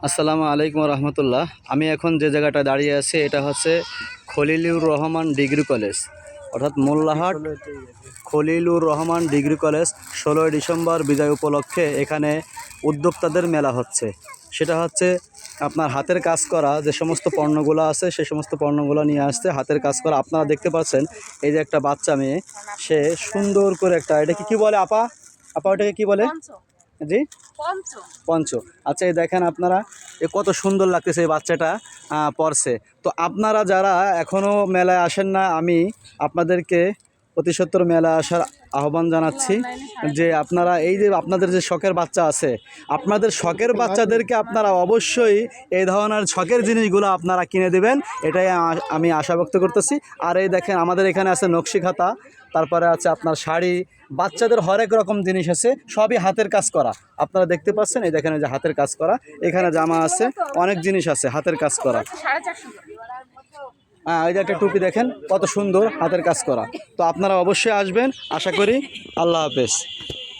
আসসালামু আলাইকুম রহমতুল্লাহ। আমি এখন যে জায়গাটা দাঁড়িয়ে আছি এটা হচ্ছে খলিলুর রহমান ডিগ্রি কলেজ, অর্থাৎ মোল্লাহাট খলিলুর রহমান ডিগ্রি কলেজ। 16ই ডিসেম্বর বিজয় উপলক্ষে এখানে উদ্যোক্তাদের মেলা হচ্ছে। সেটা হচ্ছে আপনার হাতের কাজ করা যে সমস্ত পণ্যগুলো আছে সেই সমস্ত পণ্যগুলো নিয়ে আসছে হাতের কাজ করা। আপনারা দেখতে পাচ্ছেন এই যে একটা বাচ্চা মেয়ে, সে সুন্দর করে একটা, এটাকে কি বলে আপা? আপা ওটাকে কি বলে? জি, পঞ্চ। আচ্ছা, এই দেখেন আপনারা, এ কত সুন্দর লাগতেছে এই বাচ্চাটা পরছে। তো আপনারা যারা এখনও মেলায় আসেন না, আমি আপনাদেরকে অতি সত্বর মেলায় আসার আহ্বান জানাচ্ছি। যে আপনারা এই যে আপনাদের যে শখের বাচ্চা আছে, আপনাদের শখের বাচ্চাদেরকে আপনারা অবশ্যই এই ধরনের শখের জিনিসগুলো আপনারা কিনে দেবেন, এটাই আমি আশা ব্যক্ত করতেছি। আর এই দেখেন আমাদের এখানে আছে নকশি খাতা, তারপরে আছে আপনার শাড়ি, বাচ্চাদের হরেক রকম জিনিস আছে, সবই হাতের কাজ করা। আপনারা দেখতে পাচ্ছেন, এই দেখেন যে হাতের কাজ করা, এখানে জামা আছে, অনেক জিনিস আছে হাতের কাজ করা। এই যে একটা টুপি দেখেন কত সুন্দর হাতের কাজ করা। তো আপনারা অবশ্যই আসবেন আশা করি। আল্লাহ হাফেজ।